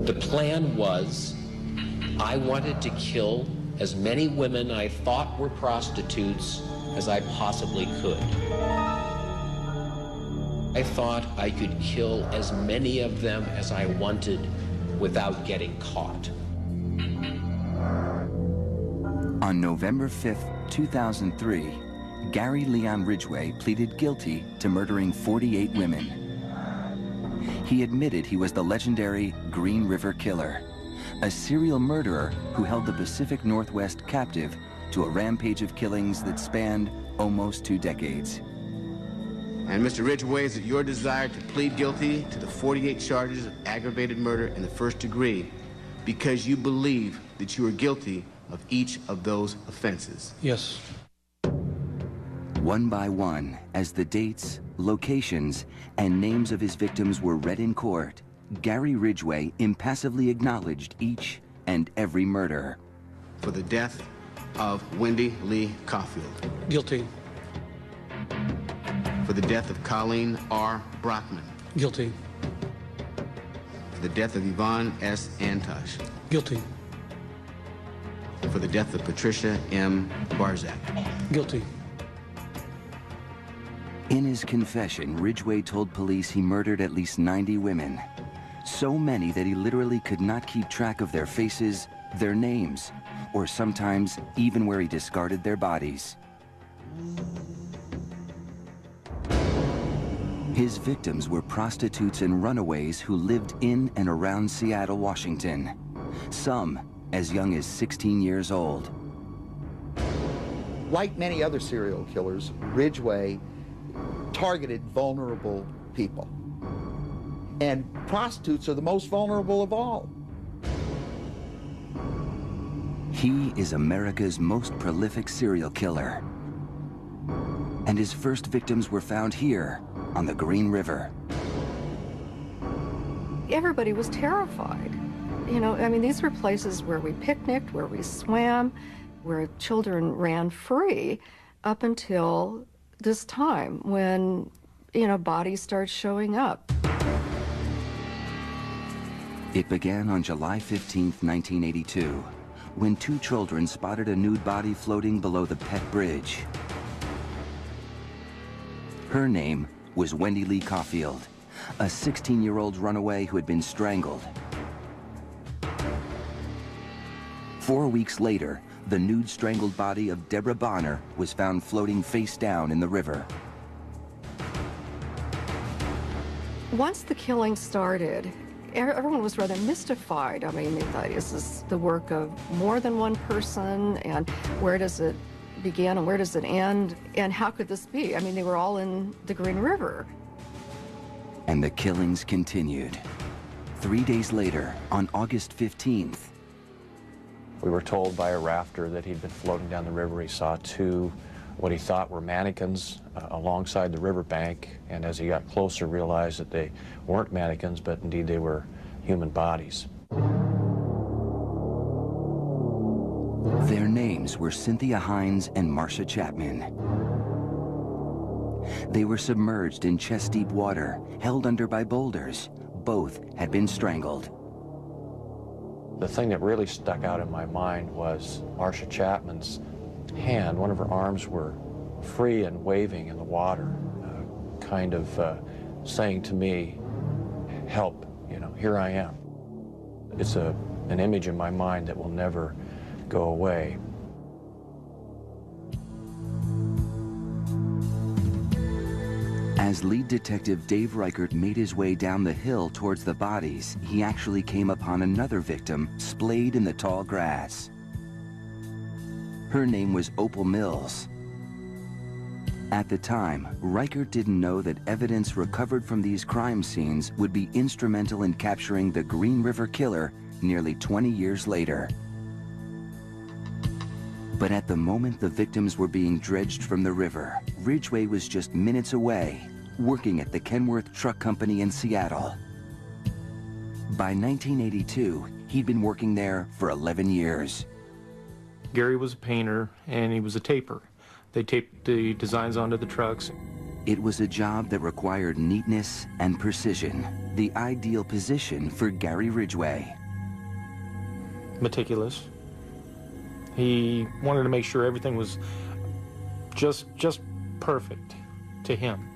The plan was, I wanted to kill as many women I thought were prostitutes as I possibly could. I thought I could kill as many of them as I wanted without getting caught. On November 5th, 2003, Gary Leon Ridgway pleaded guilty to murdering 48 women. He admitted he was the legendary Green River Killer, a serial murderer who held the Pacific Northwest captive to a rampage of killings that spanned almost 2 decades. And Mr. Ridgway, is it your desire to plead guilty to the 48 charges of aggravated murder in the first degree because you believe that you are guilty of each of those offenses? Yes. One by one, as the dates, locations, and names of his victims were read in court, Gary Ridgway impassively acknowledged each and every murder. For the death of Wendy Lee Caulfield. Guilty. For the death of Colleen R. Brockman. Guilty. For the death of Yvonne S. Antosh. Guilty. For the death of Patricia M. Barzak. Guilty. In his confession, Ridgway told police he murdered at least 90 women. So many that he literally could not keep track of their faces, their names, or sometimes even where he discarded their bodies. His victims were prostitutes and runaways who lived in and around Seattle, Washington. Some as young as 16 years old. Like many other serial killers, Ridgway targeted vulnerable people. And prostitutes are the most vulnerable of all. He is America's most prolific serial killer. And his first victims were found here on the Green River. Everybody was terrified. You know, I mean, these were places where we picnicked, where we swam, where children ran free up until this time when, you know, bodies started showing up. It began on July 15th, 1982, when 2 children spotted a nude body floating below the Pett Bridge. Her name was Wendy Lee Caulfield, a 16-year-old runaway who had been strangled. 4 weeks later, the nude strangled body of Deborah Bonner was found floating face down in the river. Once the killing started, everyone was rather mystified. I mean, they thought, is this the work of more than one person? And where does it begin and where does it end? And how could this be? I mean, they were all in the Green River. And the killings continued. 3 days later, on August 15th, we were told by a rafter that he'd been floating down the river. He saw 2, what he thought were mannequins alongside the riverbank, and as he got closer, realized that they weren't mannequins, but indeed they were human bodies. Their names were Cynthia Hines and Marcia Chapman. They were submerged in chest-deep water, held under by boulders. Both had been strangled. The thing that really stuck out in my mind was Marcia Chapman's hand. One of her arms were free and waving in the water, kind of saying to me, help, you know, here I am. It's an image in my mind that will never go away. As lead detective Dave Reichert made his way down the hill towards the bodies, he actually came upon another victim splayed in the tall grass. Her name was Opal Mills. At the time, Reichert didn't know that evidence recovered from these crime scenes would be instrumental in capturing the Green River Killer nearly 20 years later. But at the moment the victims were being dredged from the river, Ridgway was just minutes away, working at the Kenworth Truck Company in Seattle. By 1982, he'd been working there for 11 years. Gary was a painter and he was a taper. They taped the designs onto the trucks. It was a job that required neatness and precision. the ideal position for Gary Ridgway. Meticulous. He wanted to make sure everything was just perfect to him.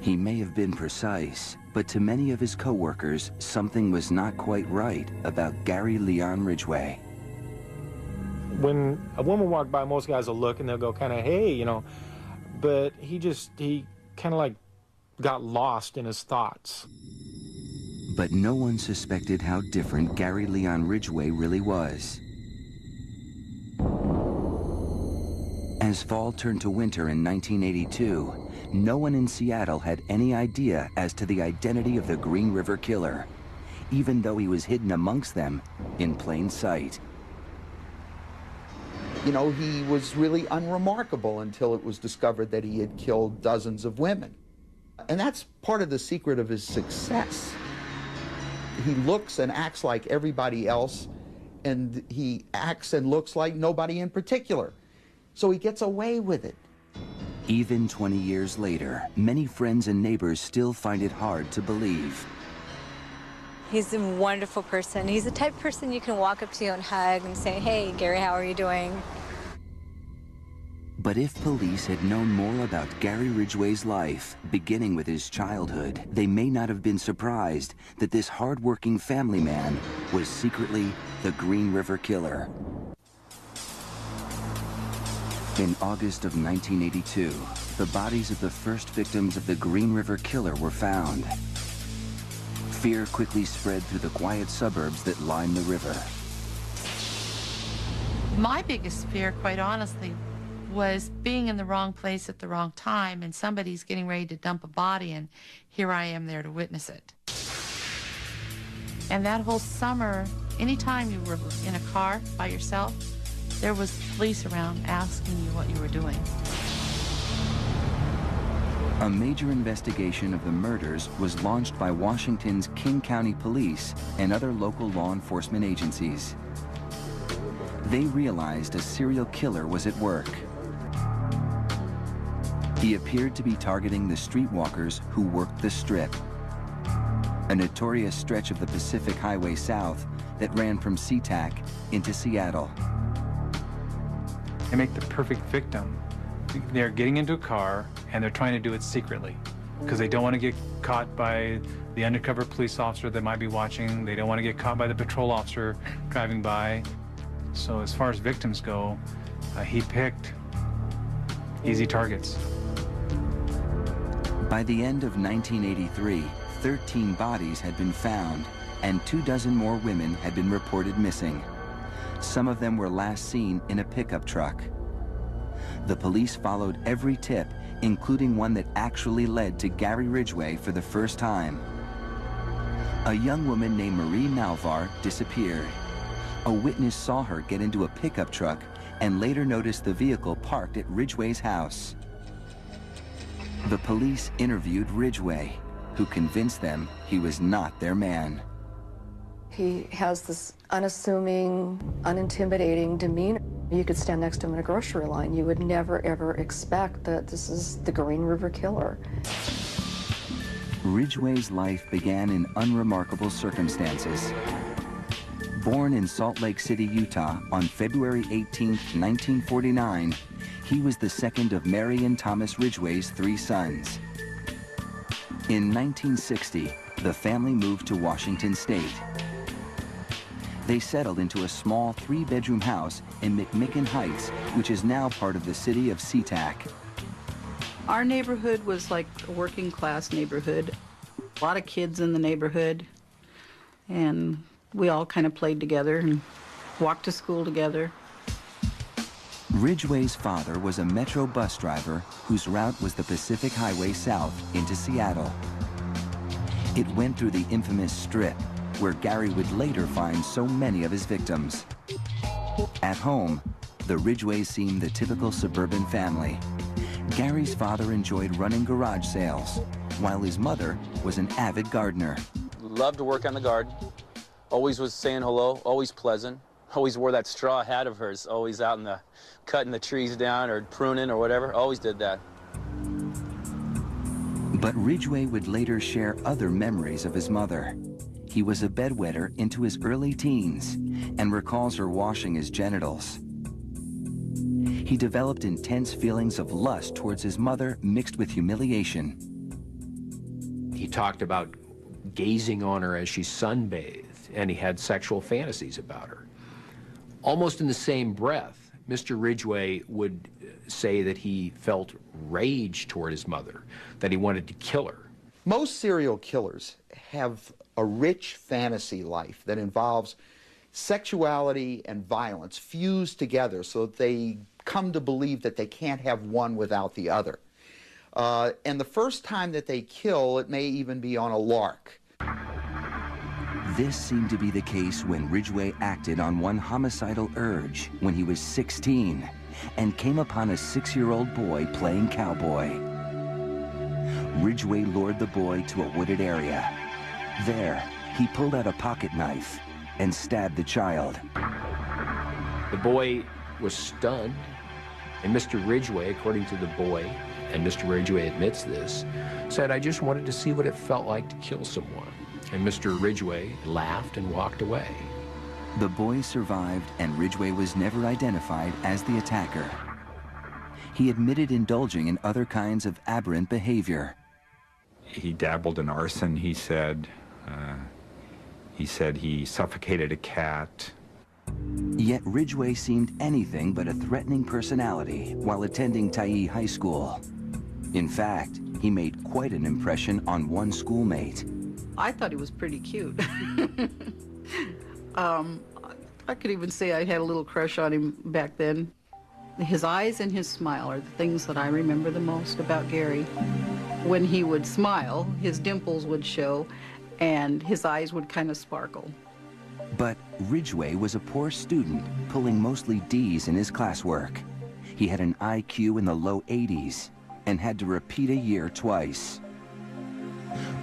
He may have been precise, but to many of his co-workers, something was not quite right about Gary Leon Ridgway. When a woman walked by, most guys will look and they'll go kind of, hey, you know, but he kind of like got lost in his thoughts. But no one suspected how different Gary Leon Ridgway really was. As fall turned to winter in 1982, no one in Seattle had any idea as to the identity of the Green River Killer, even though he was hidden amongst them in plain sight. You know, he was really unremarkable until it was discovered that he had killed dozens of women. And that's part of the secret of his success. He looks and acts like everybody else, and he acts and looks like nobody in particular. So he gets away with it. Even 20 years later, many friends and neighbors still find it hard to believe. He's a wonderful person. He's the type of person you can walk up to and hug and say, hey, Gary, how are you doing? But if police had known more about Gary Ridgway's life, beginning with his childhood, they may not have been surprised that this hard-working family man was secretly the Green River Killer. In August of 1982, the bodies of the first victims of the Green River Killer were found. Fear quickly spread through the quiet suburbs that line the river. My biggest fear, quite honestly, was being in the wrong place at the wrong time, and somebody's getting ready to dump a body, and here I am there to witness it. And that whole summer, anytime you were in a car by yourself, there was police around asking you what you were doing. A major investigation of the murders was launched by Washington's King County Police and other local law enforcement agencies. They realized a serial killer was at work. He appeared to be targeting the streetwalkers who worked the Strip, a notorious stretch of the Pacific Highway South that ran from SeaTac into Seattle. They make the perfect victim. They're getting into a car and they're trying to do it secretly because they don't want to get caught by the undercover police officer that might be watching. They don't want to get caught by the patrol officer driving by. So as far as victims go, he picked easy targets. By the end of 1983, 13 bodies had been found and 24 more women had been reported missing. Some of them were last seen in a pickup truck. The police followed every tip, including one that actually led to Gary Ridgway for the first time. A young woman named Marie Malvar disappeared. A witness saw her get into a pickup truck and later noticed the vehicle parked at Ridgway's house. The police interviewed Ridgway, who convinced them he was not their man. He has this unassuming, unintimidating demeanor. You could stand next to him in a grocery line. You would never, ever expect that this is the Green River Killer. Ridgway's life began in unremarkable circumstances. Born in Salt Lake City, Utah on February 18, 1949, he was the second of Mary and Thomas Ridgway's 3 sons. In 1960, the family moved to Washington State. They settled into a small 3-bedroom house in McMicken Heights, which is now part of the city of SeaTac. Our neighborhood was like a working class neighborhood. A lot of kids in the neighborhood, and we all kind of played together and walked to school together. Ridgway's father was a Metro bus driver whose route was the Pacific Highway South into Seattle. It went through the infamous Strip, where Gary would later find so many of his victims. At home, the Ridgways seemed the typical suburban family. Gary's father enjoyed running garage sales, while his mother was an avid gardener. Loved to work on the garden. Always was saying hello, always pleasant. Always wore that straw hat of hers, always out in the cutting the trees down or pruning or whatever. Always did that. But Ridgway would later share other memories of his mother. He was a bedwetter into his early teens and recalls her washing his genitals. He developed intense feelings of lust towards his mother mixed with humiliation. He talked about gazing on her as she sunbathed, and he had sexual fantasies about her. Almost in the same breath, Mr. Ridgway would say that he felt rage toward his mother, that he wanted to kill her. Most serial killers have a rich fantasy life that involves sexuality and violence fused together so that they come to believe that they can't have one without the other. And the first time that they kill, it may even be on a lark. This seemed to be the case when Ridgway acted on one homicidal urge when he was 16 and came upon a 6-year-old boy playing cowboy. Ridgway lured the boy to a wooded area. There, he pulled out a pocket knife and stabbed the child. The boy was stunned, and Mr. Ridgway, according to the boy, and Mr. Ridgway admits this, said, "I just wanted to see what it felt like to kill someone." And Mr. Ridgway laughed and walked away. The boy survived, and Ridgway was never identified as the attacker. He admitted indulging in other kinds of aberrant behavior. He dabbled in arson, he said. He suffocated a cat. Yet Ridgway seemed anything but a threatening personality while attending Tyee High School. In fact, he made quite an impression on one schoolmate. I thought he was pretty cute. I could even say I had a little crush on him back then. His eyes and his smile are the things that I remember the most about Gary. When he would smile, his dimples would show, and his eyes would kind of sparkle. But Ridgway was a poor student, pulling mostly D's in his classwork. He had an IQ in the low 80s and had to repeat a year twice.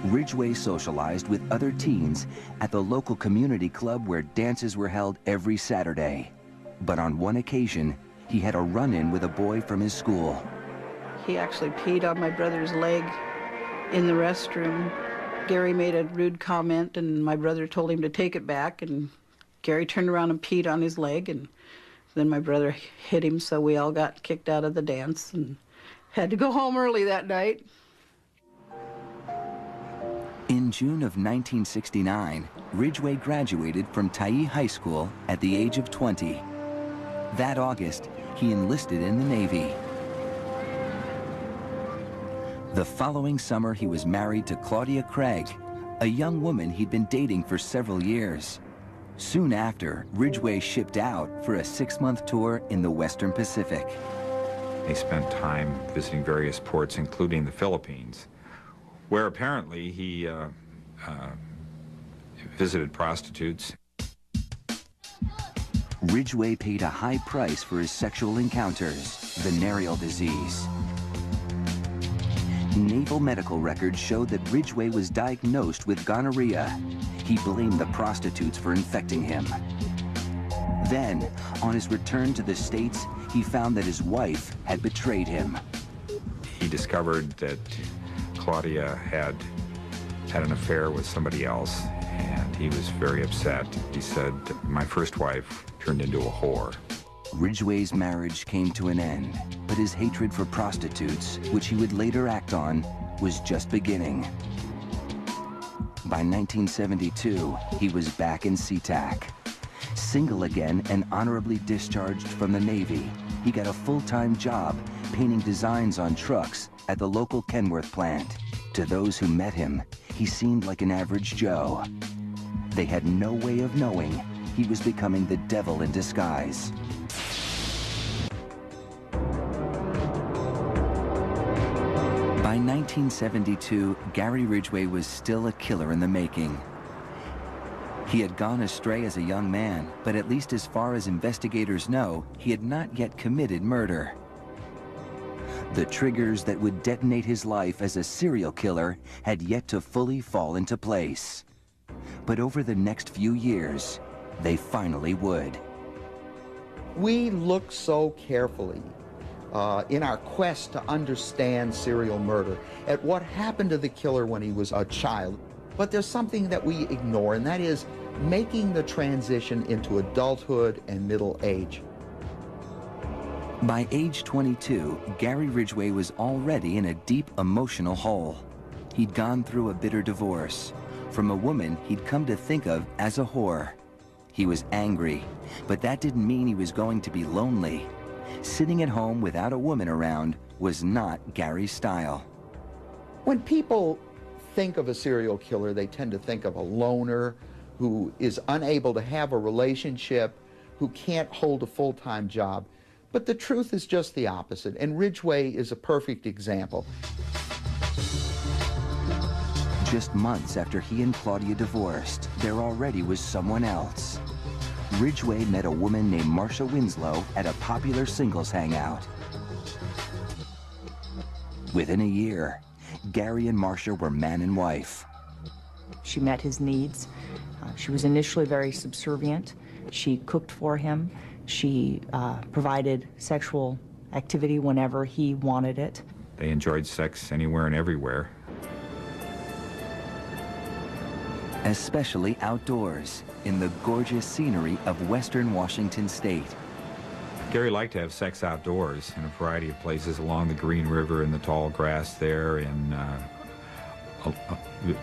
Ridgway socialized with other teens at the local community club where dances were held every Saturday. But on one occasion, he had a run-in with a boy from his school. He actually peed on my brother's leg in the restroom. Gary made a rude comment, and my brother told him to take it back, and Gary turned around and peed on his leg, and then my brother hit him, so we all got kicked out of the dance and had to go home early that night. In June of 1969, Ridgway graduated from Tyee High School at the age of 20. That August, he enlisted in the Navy. The following summer, he was married to Claudia Craig, a young woman he'd been dating for several years. Soon after, Ridgway shipped out for a 6-month tour in the Western Pacific. They spent time visiting various ports, including the Philippines, where apparently he visited prostitutes. Ridgway paid a high price for his sexual encounters, venereal disease. Naval medical records showed that Ridgway was diagnosed with gonorrhea. He blamed the prostitutes for infecting him. Then, on his return to the States, he found that his wife had betrayed him. He discovered that Claudia had an affair with somebody else, and he was very upset. He said, "My first wife turned into a whore." Ridgway's marriage came to an end, but his hatred for prostitutes, which he would later act on, was just beginning. By 1972, he was back in SeaTac. Single again and honorably discharged from the Navy, he got a full-time job painting designs on trucks at the local Kenworth plant. To those who met him, he seemed like an average Joe. They had no way of knowing he was becoming the devil in disguise. By 1972, Gary Ridgway was still a killer in the making. He had gone astray as a young man, but at least as far as investigators know, he had not yet committed murder. The triggers that would detonate his life as a serial killer had yet to fully fall into place. But over the next few years, they finally would. We look so carefully in our quest to understand serial murder at what happened to the killer when he was a child. But there's something that we ignore, and that is making the transition into adulthood and middle age. By age 22, Gary Ridgway was already in a deep emotional hole. He'd gone through a bitter divorce from a woman he'd come to think of as a whore. He was angry, but that didn't mean he was going to be lonely. Sitting at home without a woman around was not Gary's style. When people think of a serial killer, they tend to think of a loner who is unable to have a relationship, who can't hold a full-time job. But the truth is just the opposite, and Ridgway is a perfect example. Just months after he and Claudia divorced, there already was someone else. Ridgway met a woman named Marcia Winslow at a popular singles hangout. Within a year, Gary and Marcia were man and wife. She met his needs. She was initially very subservient. She cooked for him. She provided sexual activity whenever he wanted it. They enjoyed sex anywhere and everywhere. Especially outdoors, in the gorgeous scenery of western Washington state. Gary liked to have sex outdoors in a variety of places along the Green River, in the tall grass there, in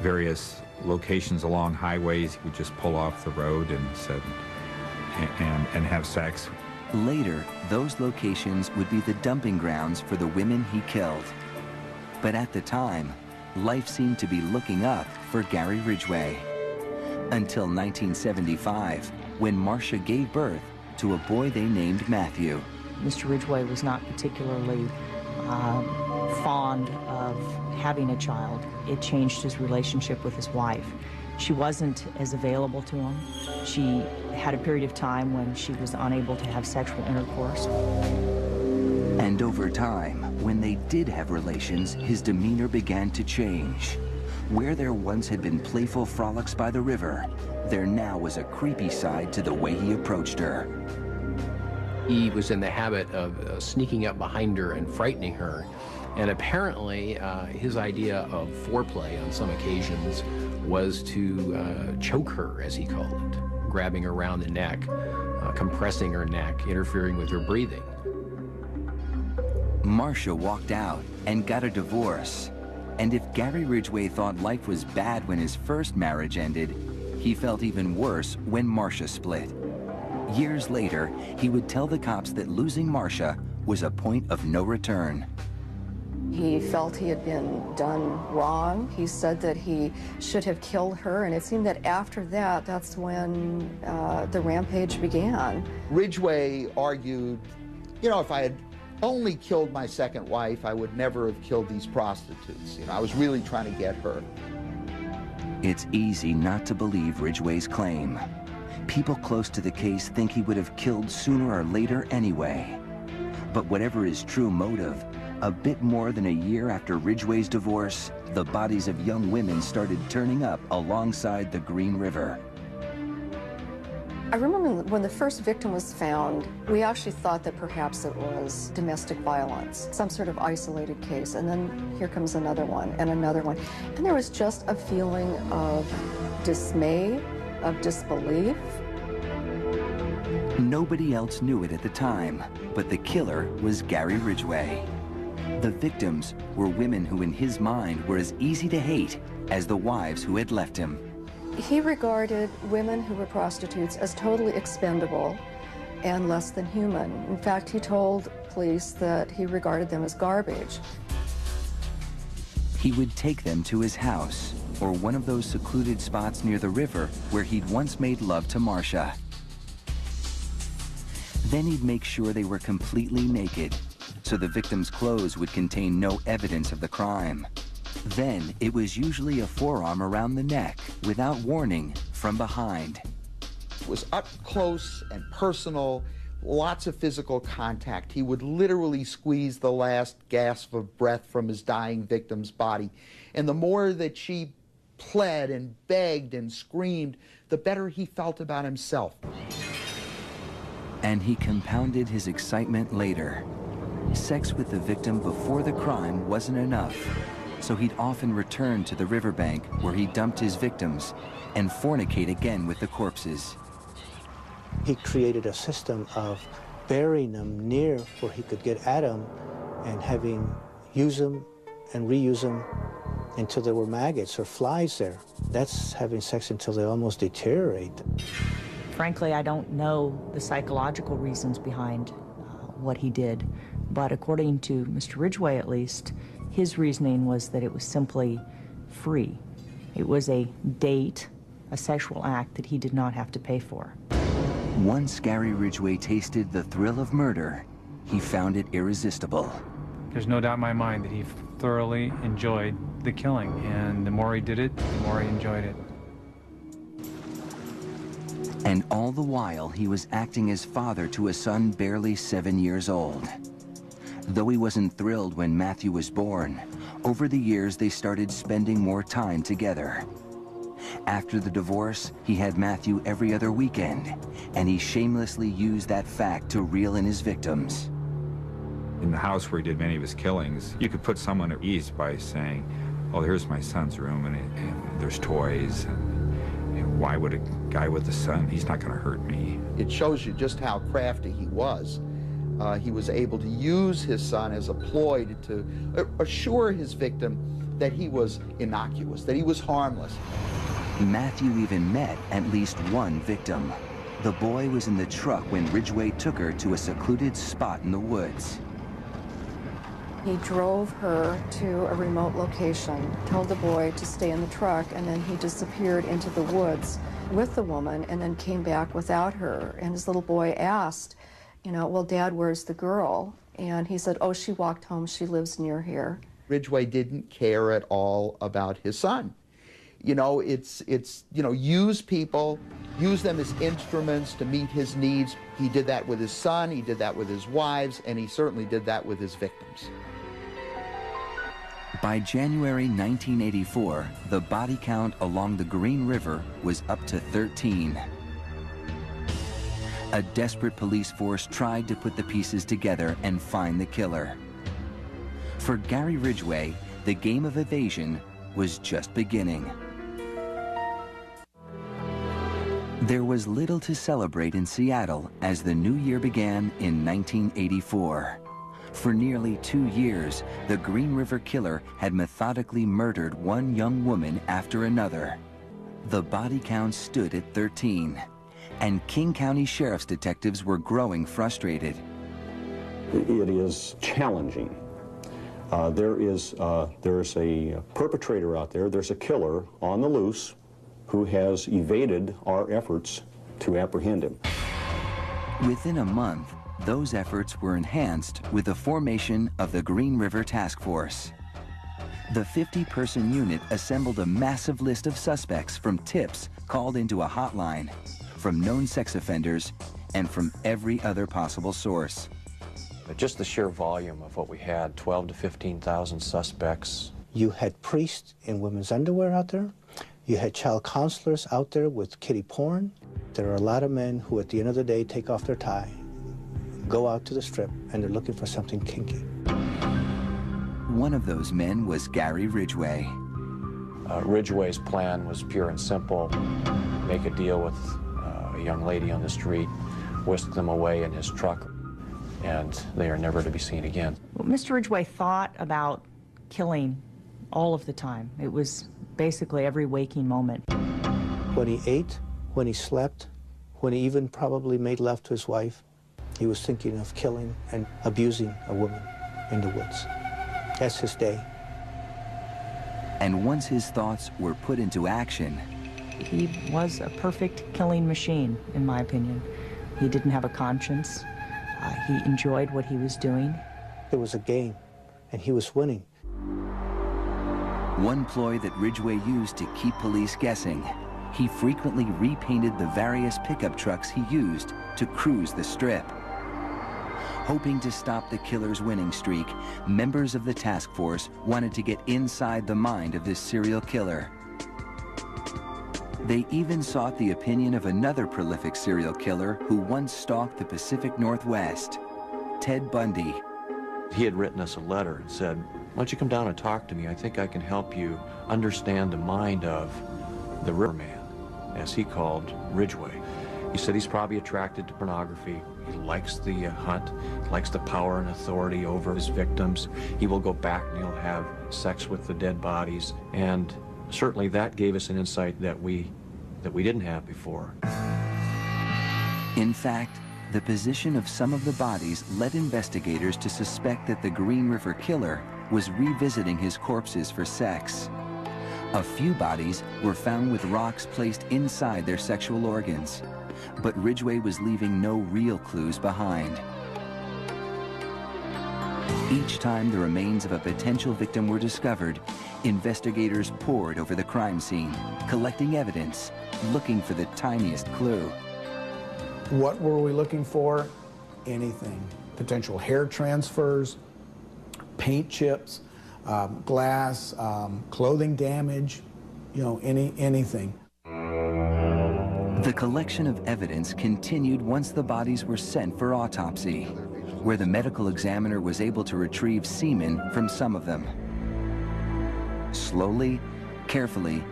various locations along highways. He would just pull off the road and have sex. Later, those locations would be the dumping grounds for the women he killed. But at the time, life seemed to be looking up for Gary Ridgway. Until 1975, when Marcia gave birth to a boy they named Matthew. Mr. Ridgway was not particularly fond of having a child. It changed his relationship with his wife. She wasn't as available to him. She had a period of time when she was unable to have sexual intercourse. And over time, when they did have relations, his demeanor began to change. Where there once had been playful frolics by the river, there now was a creepy side to the way he approached her. He was in the habit of sneaking up behind her and frightening her. And apparently, his idea of foreplay on some occasions was to choke her, as he called it, grabbing her around the neck, compressing her neck, interfering with her breathing. Marcia walked out and got a divorce. And if Gary Ridgway thought life was bad when his first marriage ended, he felt even worse when Marcia split. Years later, he would tell the cops that losing Marcia was a point of no return. He felt he had been done wrong. He said that he should have killed her, and it seemed that after that, that's when the rampage began. Ridgway argued, you know, if I had only killed my second wife, I would never have killed these prostitutes. You know, I was really trying to get her. It's easy not to believe Ridgway's claim. People close to the case think he would have killed sooner or later anyway. But whatever his true motive, a bit more than a year after Ridgway's divorce, the bodies of young women started turning up alongside the Green River. I remember when the first victim was found, we actually thought that perhaps it was domestic violence, some sort of isolated case, and then here comes another one and another one. And there was just a feeling of dismay, of disbelief. Nobody else knew it at the time, but the killer was Gary Ridgway. The victims were women who in his mind were as easy to hate as the wives who had left him. He regarded women who were prostitutes as totally expendable and less than human. In fact, he told police that he regarded them as garbage. He would take them to his house, or one of those secluded spots near the river where he'd once made love to Marcia. Then he'd make sure they were completely naked, so the victim's clothes would contain no evidence of the crime. Then it was usually a forearm around the neck, without warning, from behind. It was up close and personal, lots of physical contact. He would literally squeeze the last gasp of breath from his dying victim's body. And the more that she pled and begged and screamed, the better he felt about himself. And he compounded his excitement later. Sex with the victim before the crime wasn't enough, so he'd often return to the riverbank where he dumped his victims and fornicate again with the corpses. He created a system of burying them near where he could get at them and use them and reuse them until there were maggots or flies there. That's having sex until they almost deteriorate. Frankly, I don't know the psychological reasons behind what he did, but according to Mr. Ridgway at least, his reasoning was that it was simply free. It was a date, a sexual act that he did not have to pay for. Once Gary Ridgway tasted the thrill of murder, he found it irresistible. There's no doubt in my mind that he thoroughly enjoyed the killing, and the more he did it, the more he enjoyed it. And all the while, he was acting as father to a son barely 7 years old. Though he wasn't thrilled when Matthew was born, over the years they started spending more time together. After the divorce, he had Matthew every other weekend, and he shamelessly used that fact to reel in his victims. In the house where he did many of his killings, you could put someone at ease by saying, oh, here's my son's room, and there's toys, and why would a guy with a son, he's not going to hurt me. It shows you just how crafty he was. He was able to use his son as a ploy to assure his victim that he was innocuous, that he was harmless. Matthew even met at least one victim. The boy was in the truck when Ridgway took her to a secluded spot in the woods. He drove her to a remote location, told the boy to stay in the truck, and then he disappeared into the woods with the woman and then came back without her. And his little boy asked, you know, well, Dad, where's the girl? And he said, oh, she walked home. She lives near here. Ridgway didn't care at all about his son. You know, it's you know, use people, use them as instruments to meet his needs. He did that with his son, he did that with his wives, and he certainly did that with his victims. By January 1984, the body count along the Green River was up to 13. A desperate police force tried to put the pieces together and find the killer. For Gary Ridgway, the game of evasion was just beginning. There was little to celebrate in Seattle as the new year began in 1984. For nearly 2 years, the Green River Killer had methodically murdered one young woman after another. The body count stood at 13, and King County Sheriff's detectives were growing frustrated. It is challenging. There's a perpetrator out there, there's a killer on the loose who has evaded our efforts to apprehend him. Within a month, those efforts were enhanced with the formation of the Green River Task Force. The 50-person unit assembled a massive list of suspects from tips called into a hotline, from known sex offenders, and from every other possible source. But just the sheer volume of what we had, 12 to 15,000 suspects. You had priests in women's underwear out there. You had child counselors out there with kiddie porn. There are a lot of men who at the end of the day take off their tie, go out to the strip, and they're looking for something kinky. One of those men was Gary Ridgway. Ridgway's plan was pure and simple. Make a deal with a young lady on the street, whisk them away in his truck, and they are never to be seen again. Well, Mr. Ridgway thought about killing all of the time. It was basically every waking moment. When he ate, when he slept, when he even probably made love to his wife, he was thinking of killing and abusing a woman in the woods. That's his day. And once his thoughts were put into action, he was a perfect killing machine, in my opinion. He didn't have a conscience. He enjoyed what he was doing. It was a game, and he was winning. One ploy that Ridgway used to keep police guessing, he frequently repainted the various pickup trucks he used to cruise the strip. Hoping to stop the killer's winning streak, members of the task force wanted to get inside the mind of this serial killer. They even sought the opinion of another prolific serial killer who once stalked the Pacific Northwest, Ted Bundy. He had written us a letter and said, why don't you come down and talk to me? I think I can help you understand the mind of the riverman, as he called Ridgway. He said he's probably attracted to pornography. He likes the hunt, likes the power and authority over his victims. He will go back and he'll have sex with the dead bodies. And certainly that gave us an insight that we didn't have before. In fact, the position of some of the bodies led investigators to suspect that the Green River Killer was revisiting his corpses for sex. A few bodies were found with rocks placed inside their sexual organs, but Ridgway was leaving no real clues behind. Each time the remains of a potential victim were discovered, investigators pored over the crime scene, collecting evidence, looking for the tiniest clue. What were we looking for? Anything. Potential hair transfers, paint chips, glass, clothing damage, you know, anything. The collection of evidence continued once the bodies were sent for autopsy, where the medical examiner was able to retrieve semen from some of them. Slowly, carefully,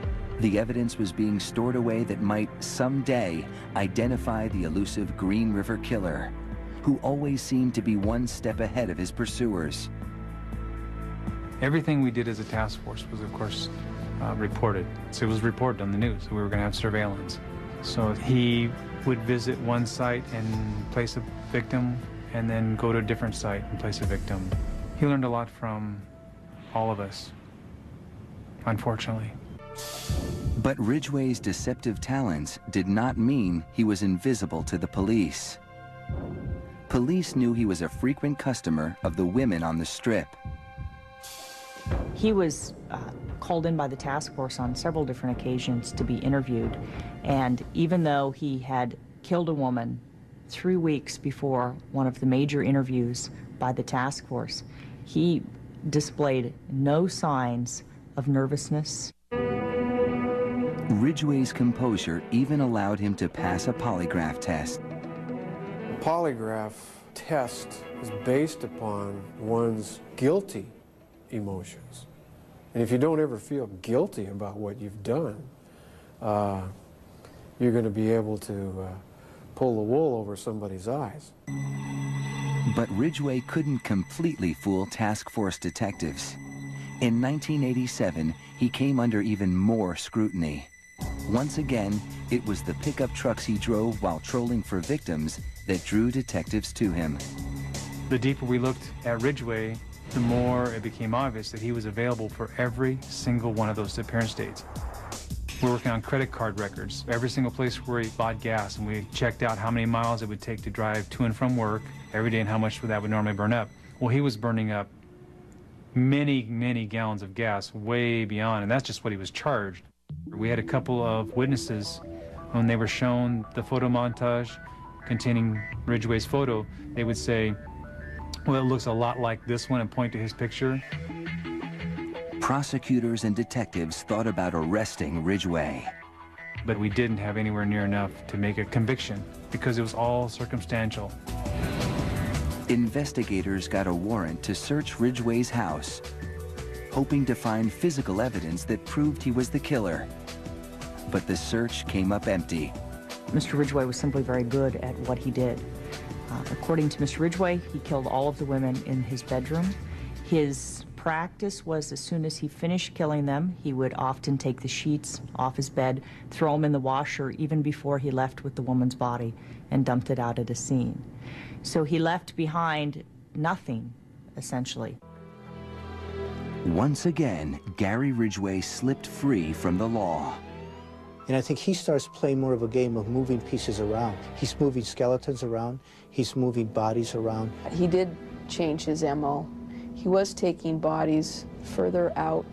the evidence was being stored away that might someday identify the elusive Green River Killer, who always seemed to be one step ahead of his pursuers. Everything we did as a task force was, of course, reported. So it was reported on the news. We were going to have surveillance. So he would visit one site and place a victim, and then go to a different site and place a victim. He learned a lot from all of us, unfortunately. But Ridgway's deceptive talents did not mean he was invisible to the police. Police knew he was a frequent customer of the women on the Strip. He was called in by the task force on several different occasions to be interviewed, and even though he had killed a woman 3 weeks before one of the major interviews by the task force, he displayed no signs of nervousness. Ridgway's composure even allowed him to pass a polygraph test. A polygraph test is based upon one's guilty emotions. And if you don't ever feel guilty about what you've done, you're going to be able to pull the wool over somebody's eyes. But Ridgway couldn't completely fool task force detectives. In 1987, he came under even more scrutiny. Once again, it was the pickup trucks he drove while trolling for victims that drew detectives to him. The deeper we looked at Ridgway, the more it became obvious that he was available for every single one of those disappearance dates. We're working on credit card records, every single place where he bought gas, and we checked out how many miles it would take to drive to and from work every day and how much that would normally burn up. Well, he was burning up many, many gallons of gas, way beyond, and that's just what he was charged. We had a couple of witnesses, when they were shown the photo montage containing Ridgway's photo, they would say, well, it looks a lot like this one, and point to his picture. Prosecutors and detectives thought about arresting Ridgway. But we didn't have anywhere near enough to make a conviction because it was all circumstantial. Investigators got a warrant to search Ridgway's house, hoping to find physical evidence that proved he was the killer. But the search came up empty. Mr. Ridgway was simply very good at what he did. According to Mr. Ridgway, he killed all of the women in his bedroom. His practice was as soon as he finished killing them, he would often take the sheets off his bed, throw them in the washer even before he left with the woman's body, and dumped it out at a scene. So he left behind nothing, essentially. Once again, Gary Ridgway slipped free from the law. And I think he starts playing more of a game of moving pieces around. He's moving skeletons around. He's moving bodies around. He did change his MO. He was taking bodies further out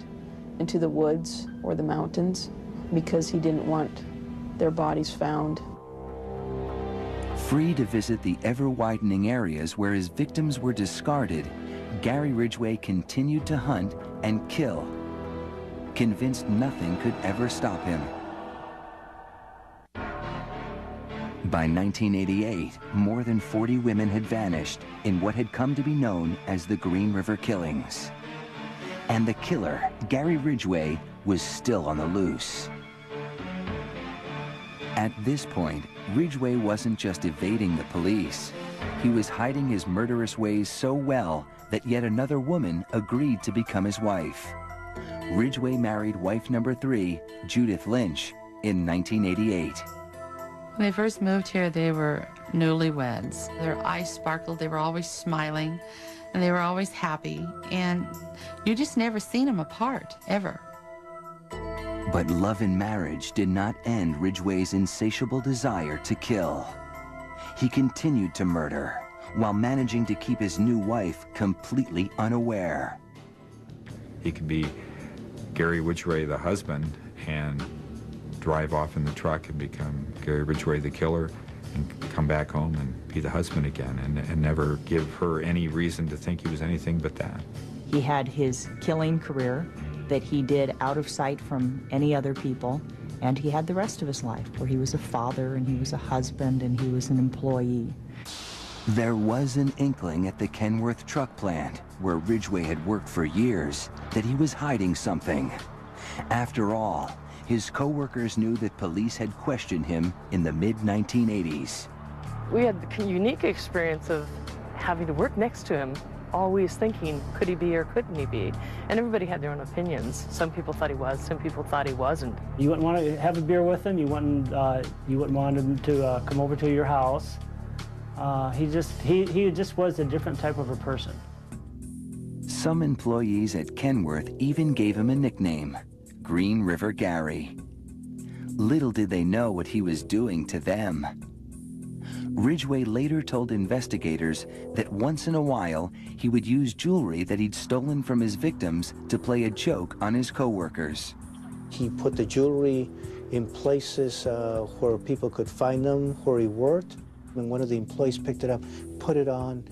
into the woods or the mountains because he didn't want their bodies found. Free to visit the ever-widening areas where his victims were discarded, Gary Ridgway continued to hunt and kill, convinced nothing could ever stop him. By 1988, more than 40 women had vanished in what had come to be known as the Green River Killings. And the killer, Gary Ridgway, was still on the loose. At this point, Ridgway wasn't just evading the police. He was hiding his murderous ways so well that yet another woman agreed to become his wife. Ridgway married wife number 3, Judith Lynch, in 1988. When they first moved here, they were newlyweds. Their eyes sparkled, they were always smiling, and they were always happy, and you just never seen them apart, ever. But love and marriage did not end Ridgway's insatiable desire to kill. He continued to murder while managing to keep his new wife completely unaware. He could be Gary Ridgway, the husband, and drive off in the truck and become Gary Ridgway, the killer, and come back home and be the husband again, and never give her any reason to think he was anything but that. He had his killing career that he did out of sight from any other people, and he had the rest of his life where he was a father and he was a husband and he was an employee. There was an inkling at the Kenworth truck plant, where Ridgway had worked for years, that he was hiding something. After all, his co-workers knew that police had questioned him in the mid-1980s. We had the unique experience of having to work next to him, always thinking, could he be or couldn't he be? And everybody had their own opinions. Some people thought he was, some people thought he wasn't. You wouldn't want to have a beer with him, you wouldn't want him to come over to your house. He just was a different type of a person. Some employees at Kenworth even gave him a nickname, Green River Gary. Little did they know what he was doing to them. Ridgway later told investigators that once in a while, he would use jewelry that he'd stolen from his victims to play a joke on his co-workers. He put the jewelry in places where people could find them, where he worked. When one of the employees picked it up, put it on,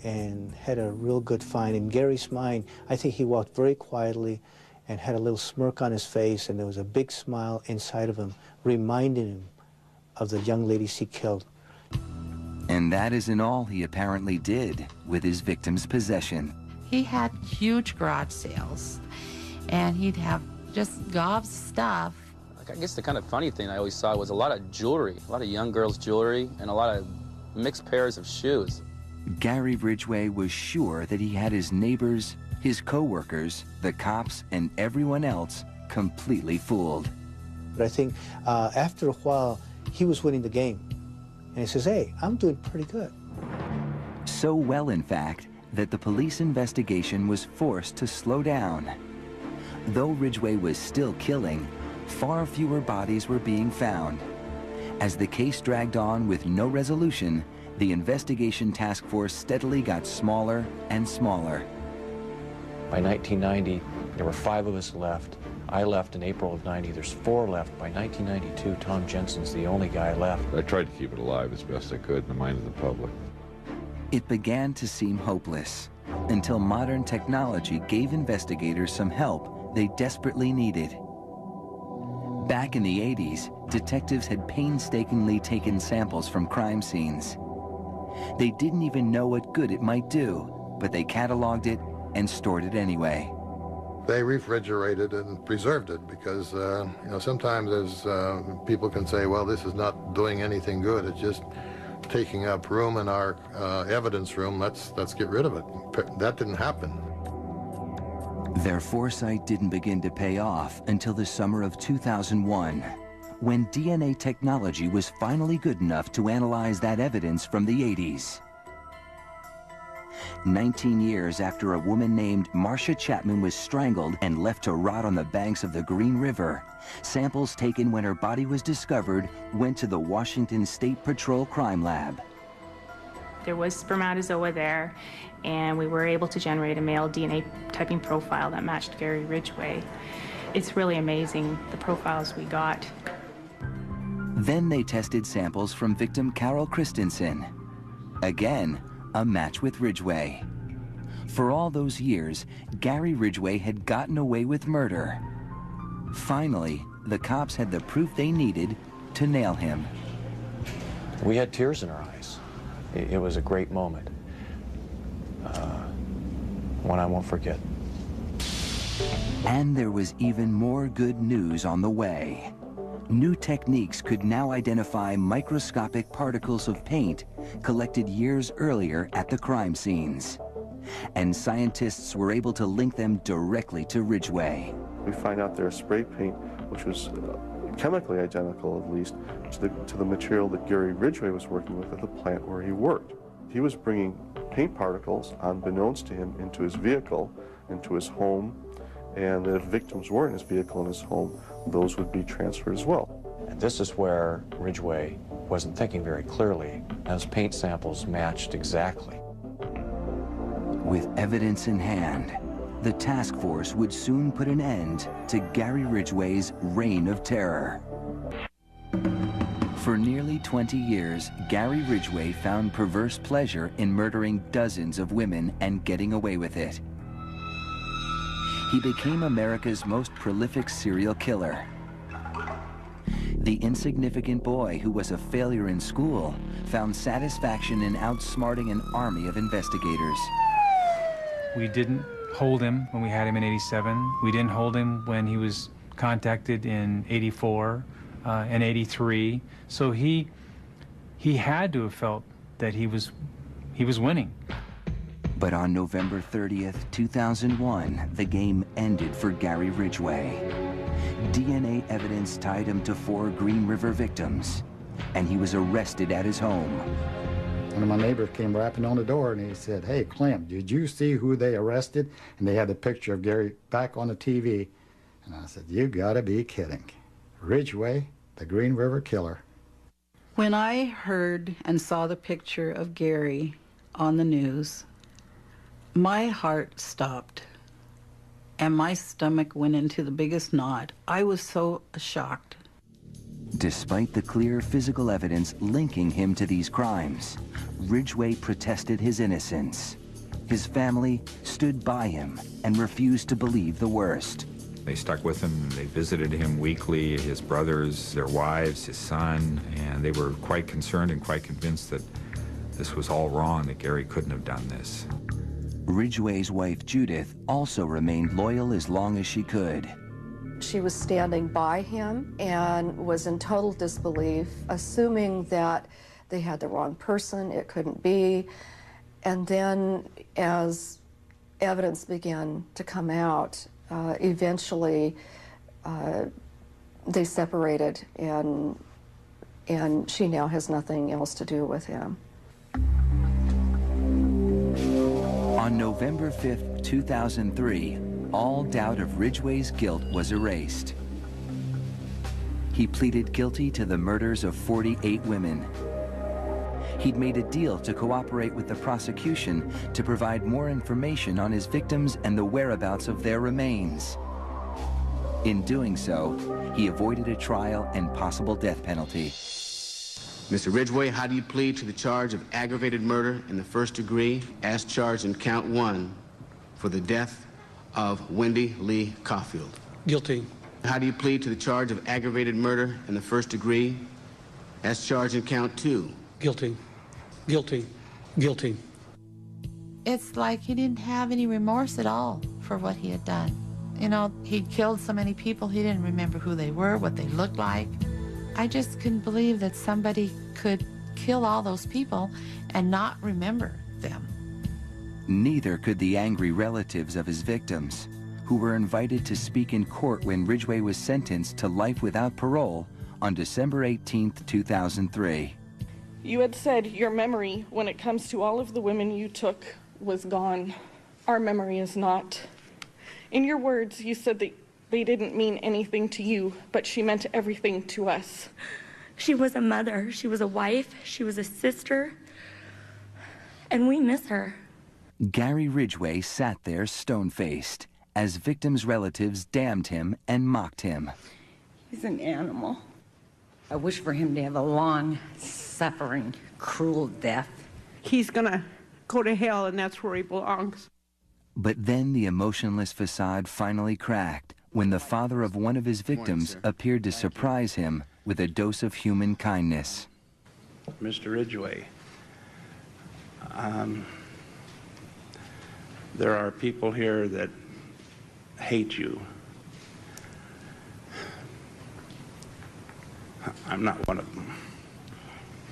and had a real good find. In Gary's mind, I think he walked very quietly and had a little smirk on his face, and there was a big smile inside of him, reminding him of the young ladies he killed. And that isn't all he apparently did with his victim's possession. He had huge garage sales, and he'd have just gobs of stuff. I guess the kind of funny thing I always saw was a lot of jewelry, a lot of young girls' jewelry, and a lot of mixed pairs of shoes. Gary Ridgway was sure that he had his neighbors, his co-workers, the cops, and everyone else completely fooled. But I think after a while, he was winning the game. And he says, hey, I'm doing pretty good. So well, in fact, that the police investigation was forced to slow down. Though Ridgway was still killing, far fewer bodies were being found. As the case dragged on with no resolution, the investigation task force steadily got smaller and smaller. By 1990, there were 5 of us left. I left in April of 90. There's 4 left. By 1992, Tom Jensen's the only guy left. I tried to keep it alive as best I could in the mind of the public. It began to seem hopeless until modern technology gave investigators some help they desperately needed. Back in the 80s, detectives had painstakingly taken samples from crime scenes. They didn't even know what good it might do, but they cataloged it and stored it anyway. They refrigerated and preserved it because, sometimes as people can say, well, this is not doing anything good. It's just taking up room in our evidence room. Let's get rid of it. That didn't happen. Their foresight didn't begin to pay off until the summer of 2001, when DNA technology was finally good enough to analyze that evidence from the 80s. 19 years after a woman named Marcia Chapman was strangled and left to rot on the banks of the Green River, samples taken when her body was discovered went to the Washington State Patrol Crime Lab. There was spermatozoa there, and we were able to generate a male DNA typing profile that matched Gary Ridgway. It's really amazing, the profiles we got. Then they tested samples from victim Carol Christensen. Again, a match with Ridgway. For all those years, Gary Ridgway had gotten away with murder. Finally, the cops had the proof they needed to nail him. We had tears in our eyes. It was a great moment. One I won't forget. And there was even more good news on the way. New techniques could now identify microscopic particles of paint collected years earlier at the crime scenes. And scientists were able to link them directly to Ridgway. We find out there's spray paint, which was chemically identical, at least, to the material that Gary Ridgway was working with at the plant where he worked. He was bringing paint particles, unbeknownst to him, into his vehicle, into his home, and if victims were in his vehicle in his home, those would be transferred as well. And this is where Ridgway wasn't thinking very clearly, as paint samples matched exactly. With evidence in hand, the task force would soon put an end to Gary Ridgway's reign of terror. For nearly 20 years, Gary Ridgway found perverse pleasure in murdering dozens of women and getting away with it. He became America's most prolific serial killer. The insignificant boy who was a failure in school found satisfaction in outsmarting an army of investigators. We didn't hold him when we had him in '87. We didn't hold him when he was contacted in '84 and '83. So he had to have felt that he was winning. But on November 30th, 2001, the game ended for Gary Ridgway. DNA evidence tied him to 4 Green River victims, and he was arrested at his home. One of my neighbors came rapping on the door and he said, "Hey, Clem, did you see who they arrested?" And they had a picture of Gary back on the TV. And I said, "You gotta be kidding. Ridgway, the Green River Killer." When I heard and saw the picture of Gary on the news, my heart stopped and my stomach went into the biggest knot. I was so shocked. Despite the clear physical evidence linking him to these crimes, Ridgway protested his innocence. His family stood by him and refused to believe the worst. They stuck with him, they visited him weekly, his brothers, their wives, his son, and they were quite concerned and quite convinced that this was all wrong, that Gary couldn't have done this. Ridgway's wife, Judith, also remained loyal as long as she could. She was standing by him and was in total disbelief, assuming that they had the wrong person, it couldn't be. And then as evidence began to come out, eventually they separated, and she now has nothing else to do with him. On November 5th, 2003, all doubt of Ridgway's guilt was erased. He pleaded guilty to the murders of 48 women. He'd made a deal to cooperate with the prosecution to provide more information on his victims and the whereabouts of their remains. In doing so, he avoided a trial and possible death penalty. Mr. Ridgway, how do you plead to the charge of aggravated murder in the first degree as charged in count 1 for the death of Wendy Lee Caulfield? Guilty. How do you plead to the charge of aggravated murder in the first degree as charged in count 2? Guilty. Guilty. Guilty. It's like he didn't have any remorse at all for what he had done. You know, he'd killed so many people, he didn't remember who they were, what they looked like. I just couldn't believe that somebody could kill all those people and not remember them. Neither could the angry relatives of his victims, who were invited to speak in court when Ridgway was sentenced to life without parole on December 18th, 2003. You had said your memory, when it comes to all of the women you took, was gone. Our memory is not. In your words, you said that they didn't mean anything to you, but she meant everything to us. She was a mother, she was a wife, she was a sister, and we miss her. Gary Ridgway sat there stone-faced as victims' relatives damned him and mocked him. He's an animal. I wish for him to have a long, suffering, cruel death. He's gonna go to hell, and that's where he belongs. But then the emotionless facade finally cracked when the father of one of his victims appeared to surprise him with a dose of human kindness. Mr. Ridgway, there are people here that hate you. I'm not one of them.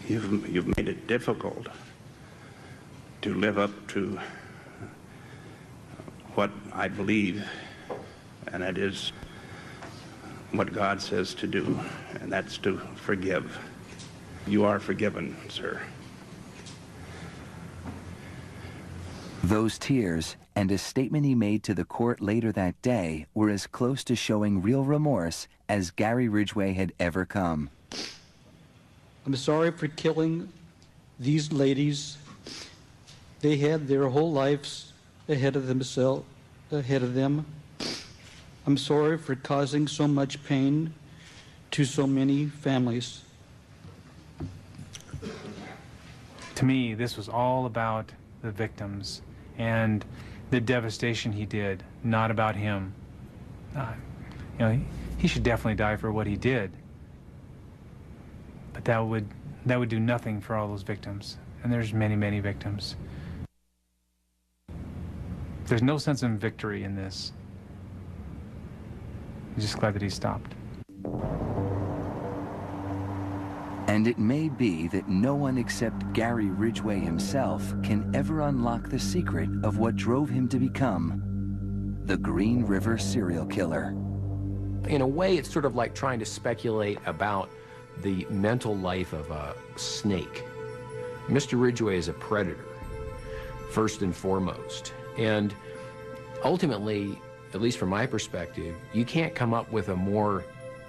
You've made it difficult to live up to what I believe, and that is what God says to do, and that's to forgive. You are forgiven, sir. Those tears and a statement he made to the court later that day were as close to showing real remorse as Gary Ridgway had ever come. I'm sorry for killing these ladies. They had their whole lives ahead of them. I'm sorry for causing so much pain to so many families. To me, this was all about the victims and the devastation he did, not about him. You know, he should definitely die for what he did. But that would do nothing for all those victims. And there's many, many victims. There's no sense of victory in this. I'm just glad that he stopped. And it may be that no one except Gary Ridgway himself can ever unlock the secret of what drove him to become the Green River serial killer. In a way, it's sort of like trying to speculate about the mental life of a snake. Mr. Ridgway is a predator, first and foremost. And ultimately, at least from my perspective, you can't come up with a more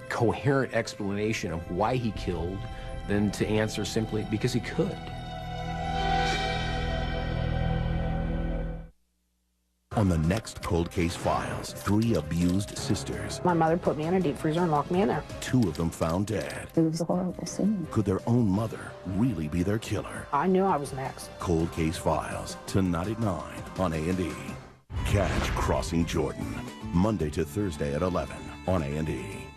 coherent explanation of why he killed than to answer simply because he could. On the next Cold Case Files, 3 abused sisters. My mother put me in a deep freezer and locked me in there. 2 of them found dead. It was a horrible scene. Could their own mother really be their killer? I knew I was next. Cold Case Files, tonight at 9 on A&E. Catch Crossing Jordan, Monday to Thursday at 11 on A&E.